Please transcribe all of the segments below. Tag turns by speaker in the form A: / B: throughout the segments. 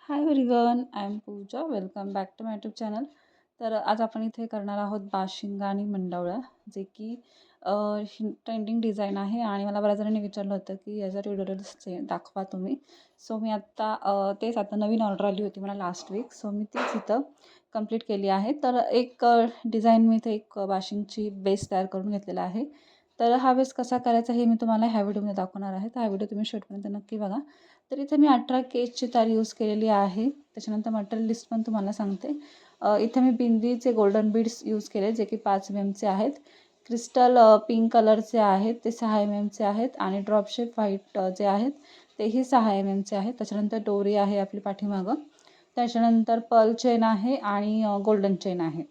A: High everyone, I am Pooja. Welcome back to my YouTube channel. तर आज आपण इथे करणार आहोत बाशिंगा आणि मंडवळ्या, जे की ट्रेंडिंग डिझाईन आहे. आणि मला बऱ्याच जणांनी विचारलं होतं की याचा ट्युटोरियल्स दाखवा तुम्ही. सो मी आत्ता तेच आता नवीन ऑर्डर आली होती मला लास्ट वीक. सो मी तीच इथं कंप्लीट केली आहे. तर एक डिझाईन मी इथे एक बाशिंगची बेस तयार करून घेतलेला आहे. तर हा बेस कसा करायचा हे मी तुम्हाला ह्या व्हिडिओमध्ये दाखवणार आहे. तर हा व्हिडिओ तुम्ही शेवटपर्यंत नक्की बघा. तर इथे मी 18 केजची तार यूज केलेली आहे. त्याच्यानंतर मटेरियल लिस्ट पण तुम्हाला सांगते. इथे मी बिंदीचे गोल्डन बीड्स यूज केले, जे की 5 mmचे आहेत. क्रिस्टल पिंक कलरचे आहेत, ते 6 mmचे आहेत. आणि ड्रॉप शेप व्हाईट जे आहेत तेही 6 mmचे आहेत. त्याच्यानंतर डोरी आहे आपली पाठीमागं. त्याच्यानंतर पर्ल चेन आहे आणि गोल्डन चेन आहे.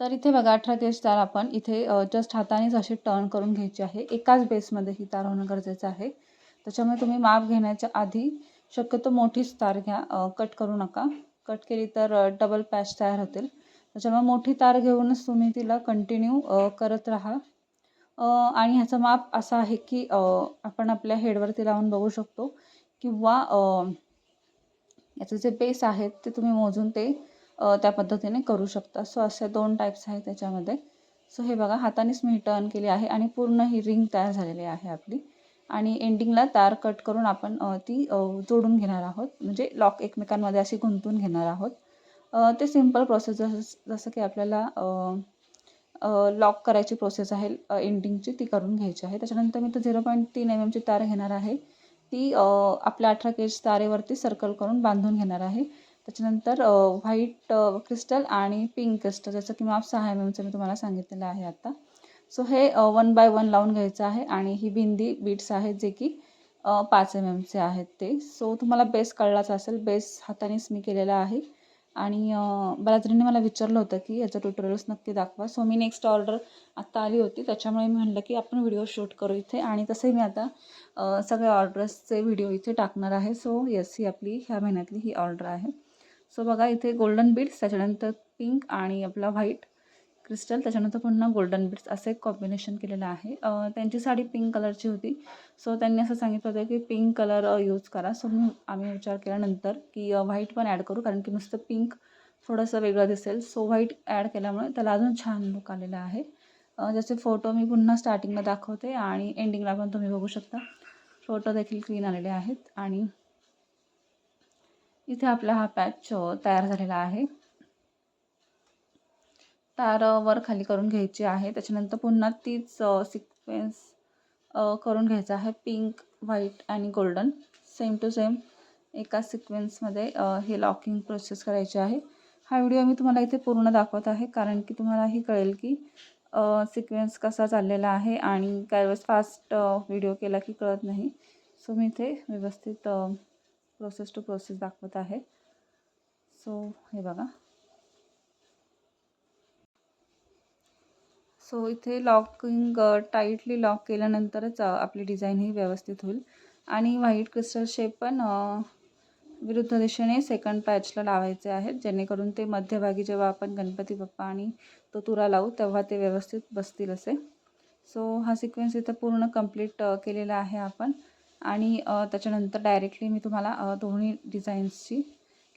A: तर इथे बघा 18 केज तार आपण इथे जस्ट हातानेच अशी टर्न करून घ्यायची आहे. एकाच बेसमध्ये ही तार होणं गरजेचं आहे. त्याच्यामुळे तुम्ही माप घेण्याच्या आधी शक्यतो मोठीच तार घ्या, कट करू नका. कट केली तर डबल पॅच तयार होतील. त्याच्यामुळे मोठी तार घेऊनच तुम्ही तिला कंटिन्यू करत राहा. आणि ह्याचं माप असं आहे की आपण आपल्या हेडवरती लावून बघू शकतो, किंवा याचे जे बेस आहेत ते तुम्ही मोजून ते त्या पद्धतीने करू शकता. सो असे 2 टाईप्स आहेत त्याच्यामध्ये. सो हे बघा हातानेच मी टर्न केली आहे आणि पूर्ण ही रिंग तयार झालेली आहे आपली. आणि एंडिंगला तार कट करून आपण ती जोडून घेणार आहोत, म्हणजे लॉक एकमेकांमध्ये अशी गुंतून घेणार आहोत. ते सिंपल प्रोसेस जसं की आपल्याला लॉक करायची प्रोसेस आहे एंडिंगची, ती करून घ्यायची आहे. त्याच्यानंतर मी तर 0.3 mmची तार घेणार आहे. ती आपल्या 18 केज तारेवरती सर्कल करून बांधून घेणार आहे. त्याच्यानंतर व्हाईट क्रिस्टल आणि पिंक क्रिस्टल, जसं की माप 6 mmचं मी तुम्हाला सांगितलेलं आहे आता. सो हे 1 बाय 1 लावून घ्यायचं आहे. आणि ही बिंदी बीड्स आहेत, जे की 5 mmचे आहेत ते. सो तुम्हाला बेस कळलाच असेल, बेस हातानेच मी केलेला आहे. आणि बऱ्याच जणांनी मला विचारलं होतं की याचं ट्युटोरियल्स नक्की दाखवा. सो मी नेक्स्ट ऑर्डर आत्ता आली होती, त्याच्यामुळे मी म्हटलं की आपण व्हिडिओ शूट करू इथे. आणि तसंही मी आता सगळ्या ऑर्डर्सचे व्हिडिओ इथे टाकणार आहे. सो येस, ही आपली ह्या महिन्यातली ही ऑर्डर आहे. सो बघा इथे गोल्डन बीड्स, त्याच्यानंतर पिंक आणि आपला व्हाईट क्रिस्टल, त्याच्यानंतर पुन्हा गोल्डन बीड्स असं एक कॉम्बिनेशन केलेलं आहे. त्यांची साडी पिंक कलरची होती. सो त्यांनी असं सांगितलं होतं की पिंक कलर यूज करा. सो आम्ही विचार केल्यानंतर की व्हाईट पण ॲड करू, कारण की नुसतं पिंक थोडंसं वेगळं दिसेल. सो व्हाईट ॲड केल्यामुळे त्याला अजून छान लुक आलेला आहे. ज्याचे फोटो मी पुन्हा स्टार्टिंगला दाखवते आणि एंडिंगला पण तुम्ही बघू शकता. फोटो देखील क्लीन आलेले आहेत. आणि इथे आपला हा पॅच तयार झालेला आहे. तार वर खाली करून घ्यायची आहे. त्याच्यानंतर पुन्हा तीच सिक्वेन्स करून घ्यायचं आहे. पिंक, व्हाईट आणि गोल्डन सेम टू सेम एका सिक्वेन्समध्ये हे लॉकिंग प्रोसेस करायची आहे. हा व्हिडिओ मी तुम्हाला इथे पूर्ण दाखवत आहे, कारण की तुम्हालाही कळेल की सिक्वेन्स कसा चाललेला आहे. आणि काही वेळेस फास्ट व्हिडिओ केला की कळत नाही. सो मी इथे व्यवस्थित प्रोसेस टू प्रोसेस दाखवत आहे. सो हे बघा. सो इथे लॉकिंग टाईटली लॉक केल्यानंतरच आपली डिझाईन ही व्यवस्थित होईल. आणि व्हाईट क्रिस्टल शेप पण विरुद्ध दिशेने सेकंड पॅचला लावायचे आहेत, जेणेकरून ते मध्यभागी जेव्हा आपण गणपती बाप्पा आणि तो तुरा लावू तेव्हा ते व्यवस्थित बसतील असे. सो हा सिक्वेन्स इथं पूर्ण कंप्लीट केलेला आहे आपण. आणि त्याच्यानंतर डायरेक्टली मी तुम्हाला दोन्ही डिझाईन्सची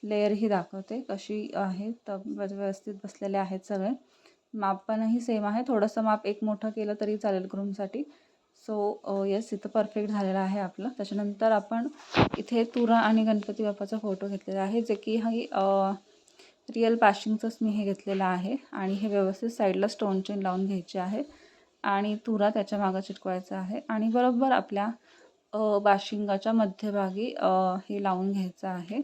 A: लेअरही दाखवते कशी आहे. तर व्यवस्थित बसलेले आहेत सगळे. माप पणही सेम आहे. थोडंसं माप एक मोठं केलं तरी चालेल ग्रूमसाठी. सो येस, इथं परफेक्ट झालेलं आहे आपलं. त्याच्यानंतर आपण इथे तुरा आणि गणपती बाप्पाचा फोटो घेतलेला आहे, जे की ही रिअल बाशिंगचंच मी हे घेतलेलं आहे. आणि हे व्यवस्थित साईडला स्टोन चेन लावून घ्यायची आहे. आणि तुरा त्याच्या मागं चिटकवायचा आहे. आणि बरोबर आपल्या बाशिंगाच्या मध्यभागी हे लावून घ्यायचं आहे.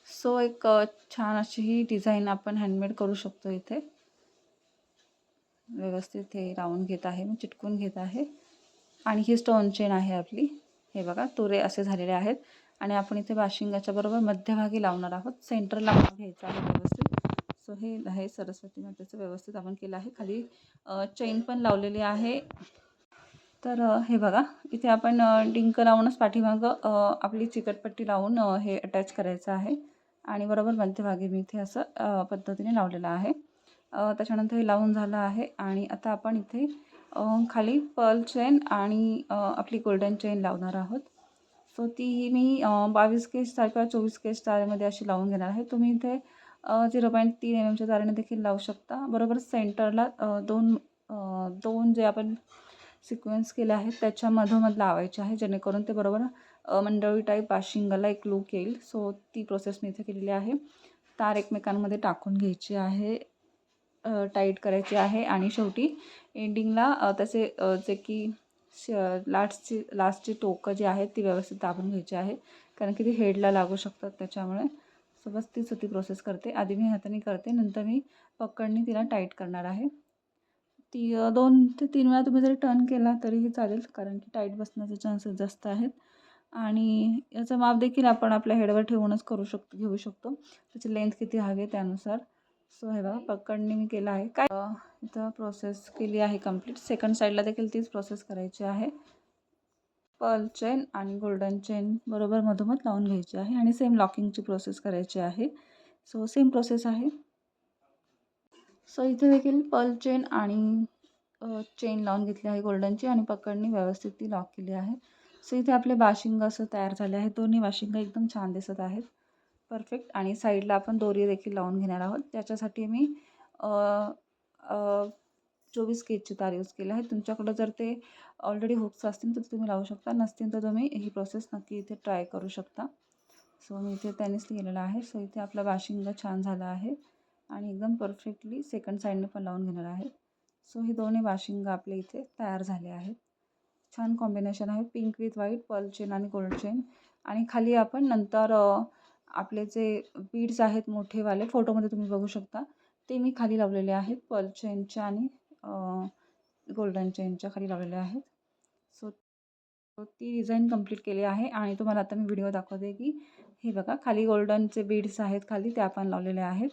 A: सो एक छान अशी ही डिझाईन आपण हँडमेड करू शकतो. इथे व्यवस्थित हे लावून घेत आहे, मी चिटकून घेत आहे. आणि ही स्टोन चेन आहे आपली. हे बघा, तुरे असे झालेले आहेत. आणि आपण इथे बाशिंगाच्या बरोबर मध्यभागी लावणार आहोत. सेंटरला घ्यायचं आहे व्यवस्थित. सो हे आहे सरस्वती मातेचं व्यवस्थित आपण केलं आहे. खाली चेन पण लावलेली आहे. तर हे बघा, इथे आपण डिंक लावूनच पाठीमागं आपली चिकटपट्टी लावून हे अटॅच करायचं आहे. आणि बरोबर मध्यभागी मी इथे असं पद्धतीने लावलेलं आहे. त्याच्यानंतर हे लावून झालं आहे. आणि आता आपण इथे खाली पर्ल चेन आणि आपली गोल्डन चेन लावणार आहोत. सो ती मी 22 केस तार किंवा 24 केस तारेमध्ये अशी लावून घेणार आहे. तुम्ही इथे 0.3 mmच्या तारेने देखील लावू शकता. बरोबर सेंटरला दोन जे आपण सिक्वेन्स केले आहेत त्याच्या मधोमध लावायचे आहे, जेणेकरून ते बरोबर मंडळी टाईप बाशिंगाला एक लूक येईल. सो ती प्रोसेस मी इथे केलेली आहे. तार एकमेकांमध्ये टाकून घ्यायची आहे, टाईट करायची आहे आणि शेवटी एंडिंगला तसे जे की लास्टची टोकं जी आहेत ती व्यवस्थित दाबून घ्यायची आहे, कारण की ती हेडला लागू शकतात त्याच्यामुळे. सो बस तीच ती प्रोसेस करते. आधी मी हाताने करते, नंतर मी पकडनी तिला टाईट करणार आहे. ती 2 ते 3 वेळा तुम्ही जरी टर्न केला तरीही चालेल, कारण की टाईट बसण्याचे चान्सेस जास्त आहेत. आणि याचं माप देखील आपण आपल्या हेडवर ठेवूनच घेऊ शकतो. त्याची लेंथ किती हवी आहे त्यानुसार. सो हे बघा पकडणी मी केलं आहे. काय इथं प्रोसेस केली आहे कंप्लीट. सेकंड साईडला देखील तीच प्रोसेस करायची आहे. पर्ल चेन आणि गोल्डन चेन बरोबर मधोमध लावून घ्यायची आहे आणि सेम लॉकिंगची प्रोसेस करायची आहे. सो सेम प्रोसेस आहे. सो इथे देखील पर्ल चेन आणि चेन लावून घेतली आहे गोल्डनची आणि पकडणी व्यवस्थित ती लॉक केली आहे. सो इथे आपले बाशिंग असं तयार झाले आहे. दोन्ही बाशिंग एकदम छान दिसत आहेत, परफेक्ट. आणि साईडला आपण दोरी देखील लावून घेणार आहोत. त्याच्यासाठी मी 24 केजची तार यूज केली आहे. तुमच्याकडं जर ते ऑलरेडी हुक्स असतील तर तुम्ही लावू शकता, नसतील तर तुम्ही ही प्रोसेस नक्की इथे ट्राय करू शकता. सो मी इथे त्यानेच केलेलं आहे. सो इथे आपला बाशिंग छान झाला आहे आणि एकदम परफेक्टली सेकंड साईडने पण लावून घेणार आहे. सो ही दोन्ही बाशिंग आपले इथे तयार झाले आहेत. छान कॉम्बिनेशन आहे, pink with white, pearl chain आणि गोल्ड चेन. आणि खाली आपण नंतर आपले जे बीड्स आहेत मोठेवाले, फोटोमध्ये तुम्ही बघू शकता, ते मी खाली लावलेले आहेत. पर्ल चेनच्या आणि गोल्डन चेनच्या खाली लावलेले आहेत. सो ती डिझाईन कंप्लीट केली आहे आणि तुम्हाला आता मी व्हिडिओ दाखवते की हे बघा खाली गोल्डनचे बीड्स आहेत, खाली ते आपण लावलेले आहेत.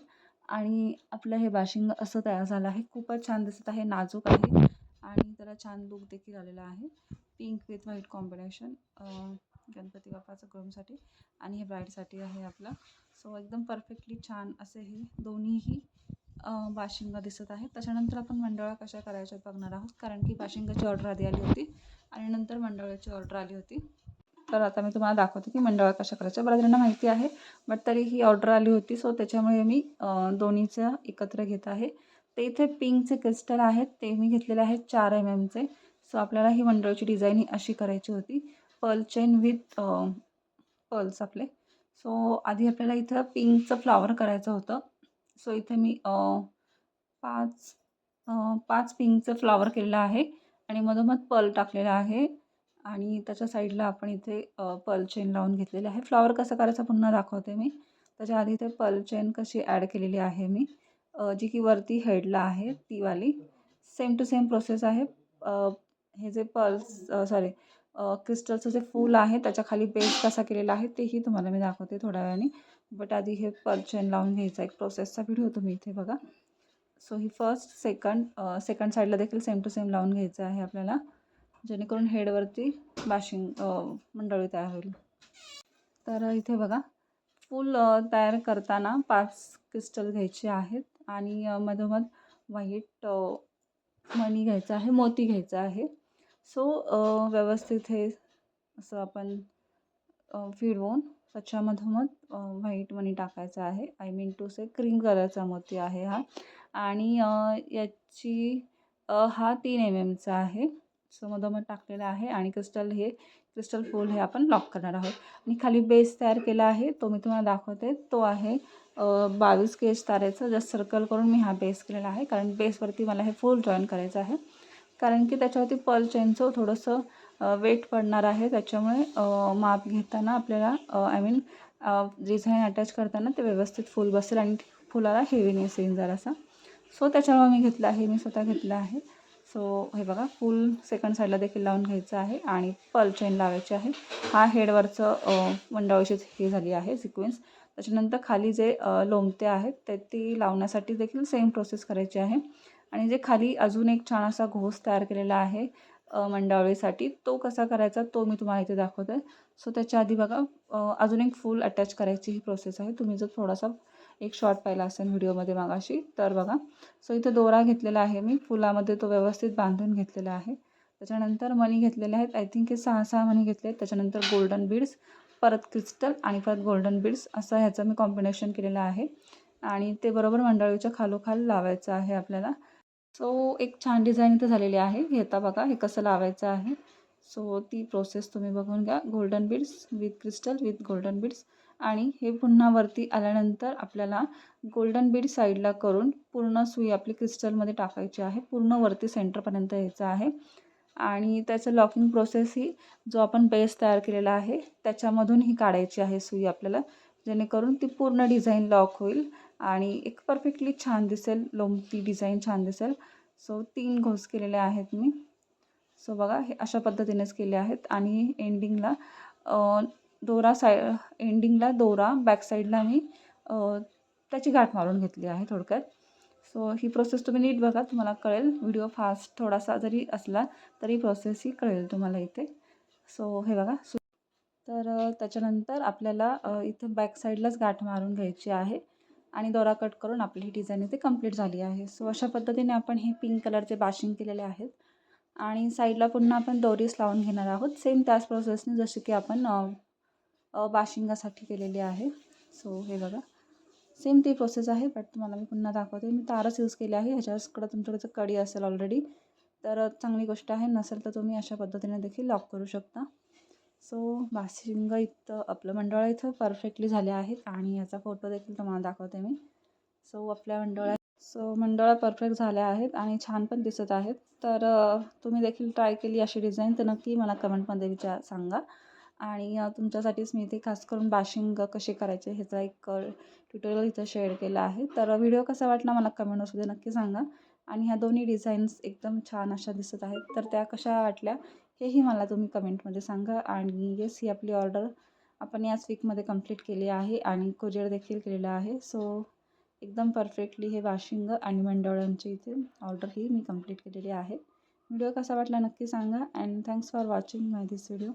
A: आणि आपलं हे बाशिंग असं तयार झालं आहे. खूपच छान दिसत आहे, नाजूक आहे आणि त्याला छान लुक देखील आलेला आहे. Pink with white combination, Ganpati बाप्पाचं ग्रूमसाठी आणि हे ब्राईडसाठी आहे आपलं. सो एकदम परफेक्टली छान असे हे दोन्हीही बाशिंग दिसत आहेत. त्याच्यानंतर आपण मंडळा कशा करायच्या बघणार आहोत, कारण की बाशिंगाची ऑर्डर आधी आली होती आणि नंतर मंडळाची ऑर्डर आली होती. तर आता मी तुम्हाला दाखवते की मंडळा कशा करायच्या. बऱ्याच जणांना माहिती आहे, बट तरी ही ऑर्डर आली होती, सो त्याच्यामुळे मी दोन्हीचं एकत्र घेत आहे. ते इथे पिंकचे क्रिस्टल आहेत, ते मी घेतलेले आहेत 4 mmचे. सो आपल्याला ही मंडळाची डिझाईन ही अशी करायची होती, पर्ल चेन विथ पर्ल्स आपले. सो आधी आपल्याला इथं पिंकचं फ्लॉवर करायचं होतं. सो इथे मी 5 पिंकचं फ्लॉवर केलेलं आहे आणि मधोमध पर्ल टाकलेला आहे आणि त्याच्या साईडला आपण इथे पर्ल चेन लावून घेतलेली आहे. फ्लॉवर कसं करायचं पुन्हा दाखवते मी. त्याच्या आधी इथे पर्ल चेन कशी ॲड केलेली आहे मी, जी की वरती हेडला आहे ती वाली. सेम टू सेम प्रोसेस आहे. हे जे क्रिस्टलचं जे फूल आहे त्याच्या खाली बेस कसा केलेला आहे तेही तुम्हाला मी दाखवते थोड्या वेळाने. बट आधी हे पर्ल चेन लावून घ्यायचा एक प्रोसेसचा व्हिडिओ तुम्ही इथे बघा. सो ही फर्स्ट सेकंड साईडला देखील सेम टू सेम लावून घ्यायचं आहे आपल्याला, जेणेकरून हेडवरती बाशिंग मंडळी तयार होईल. तर इथे बघा फूल तयार करताना 5 क्रिस्टल घ्यायचे आहेत आणि मधोमध व्हाईट मणी घ्यायचा आहे, मोती घ्यायचा आहे. सो व्यवस्थित हे असं आपण फिरवून त्याच्या मधोमध व्हाईट मणी टाकायचा आहे. I mean to say cream कलरचा मोती आहे हा. आणि याची हा 3 mmचा आहे. सो मधोमध टाकलेला आहे आणि क्रिस्टल फूल हे आपण लॉक करणार आहोत. आणि खाली बेस तयार केला आहे, तो मी तुम्हाला दाखवते. तो आहे 22 केज तारेचा. जस्ट सर्कल करून मी हा बेस केलेला आहे, कारण बेसवरती मला हे फूल जॉईन करायचं आहे, कारण की त्याच्यावरती पर्ल चेनचं थोडंसं वेट पडणार आहे. त्याच्यामुळे माप घेताना आपल्याला आय मीन डिझाईन अटॅच करताना ते व्यवस्थित फूल बसेल आणि फुलाला हेवीनेस येईल जरासा. सो त्याच्यामुळे मी घेतलं आहे, मी स्वतः घेतलं आहे. सो हे बघा फुल सेकंड साईडला देखील लावून घ्यायचं आहे आणि पर्ल चेन लावायची आहे. हा हेडवरचं मंडळाची हे झाली आहे सिक्वेन्स. त्याच्यानंतर खाली जे लोंबते आहेत ती लावण्यासाठी देखील सेम प्रोसेस करायची आहे. आणि जे खाली अजून एक छान असा घोस तयार केलेला आहे मंडावळीसाठी, तो कसा करायचा तो मी तुम्हाला इथे दाखवते. सो त्याच्या आधी बघा अजून एक फूल अटॅच करायची ही प्रोसेस आहे. तुम्ही जर थोडासा एक शॉर्ट पाहिला असेल व्हिडिओमध्ये मागाशी तर बघा. सो इथे दोरा घेतलेला आहे मी, फुलामध्ये तो व्यवस्थित बांधून घेतलेला आहे. त्याच्यानंतर मणी घेतलेले आहेत, आय थिंक हे 6 मणी घेतले आहेत. त्याच्यानंतर गोल्डन बीड्स, परत क्रिस्टल आणि परत गोल्डन बीड्स असं ह्याचं मी कॉम्बिनेशन केलेलं आहे आणि ते बरोबर मंडळीच्या खालोखाल लावायचं आहे आपल्याला. सो एक छान डिझाईन इथं झालेली आहे. हे आता बघा हे कसं लावायचं आहे. सो ती प्रोसेस तुम्ही बघून घ्या. Golden beads with crystal with golden beads आणि हे पुन्हा वरती आल्यानंतर आपल्याला गोल्डन बीड साईडला करून पूर्ण सुई आपली क्रिस्टलमध्ये टाकायची आहे. पूर्ण वरती सेंटरपर्यंत यायचं आहे आणि त्याचं लॉकिंग प्रोसेस ही जो आपण बेस तयार केलेला आहे त्याच्यामधून ही काढायची आहे सुई आपल्याला, जेणेकरून ती पूर्ण डिझाईन लॉक होईल आणि एक परफेक्टली छान दिसेल, लोंबती डिझाईन छान दिसेल. सो 3 घोस केलेले आहेत मी. सो बघा हे अशा पद्धतीनेच केले आहेत आणि एंडिंगला दोरा बॅक साईडला मी त्याची गाठ मारून घेतली आहे थोडक्यात. सो ही प्रोसेस तुम्ही नीट बघा, तुम्हाला कळेल. व्हिडिओ फास्ट थोडासा जरी असला तरी प्रोसेस ही कळेल तुम्हाला इथे. सो हे बघा तर त्याच्यानंतर आपल्याला इथं बॅक साईडलाच गाठ मारून घ्यायची आहे आणि दोरा कट करून आपली ही डिझाईन इथे कंप्लीट झाली आहे. सो अशा पद्धतीने आपण हे पिंक कलरचे बाशिंग केलेले आहेत आणि साईडला पुन्हा आपण दोरीस लावून घेणार आहोत, सेम त्याच प्रोसेसने जशी की आपण बाशिंगासाठी केलेली आहे. सो हे बघा सेम ती प्रोसेस आहे, बट तुम्हाला मी पुन्हा दाखवते. मी तारच यूज केली आहे. ह्याच्याकडं तुमच्याकडचं कडी असेल ऑलरेडी तर चांगली गोष्ट आहे, नसेल तर तुम्ही अशा पद्धतीने देखील लॉक करू शकता. सो बाशिंग इथं आपलं मंडोळा इथं परफेक्टली झाले आहेत आणि याचा फोटो देखील तुम्हाला दाखवते मी. सो आपल्या मंडोळा परफेक्ट झाल्या आहेत आणि छान पण दिसत आहेत. तर तुम्ही देखील ट्राय केली अशी डिझाईन तर नक्की मला कमेंटमध्ये सांगा आणि तुमच्यासाठीच मी इथे खास करून बाशिंग कसे करायचे ह्याचा एक ट्युटोरियल इथं शेअर केला आहे. तर व्हिडिओ कसा वाटला मला कमेंटमध्ये नक्की सांगा आणि ह्या दोन्ही डिझाईन्स एकदम छान अशा दिसत आहेत, तर त्या कशा वाटल्या हेही मला तुम्ही कमेंटमध्ये सांगा. आणि येस, ही आपली ऑर्डर आपण याच वीकमध्ये कंप्लीट केली आहे आणि कुरिअर देखील केलेलं आहे. सो एकदम परफेक्टली हे बाशिंग आणि मंडोळ्यांची इथे ऑर्डर ही मी कंप्लीट केलेली आहे. व्हिडिओ कसा वाटला नक्की सांगा and thanks for watching my this video.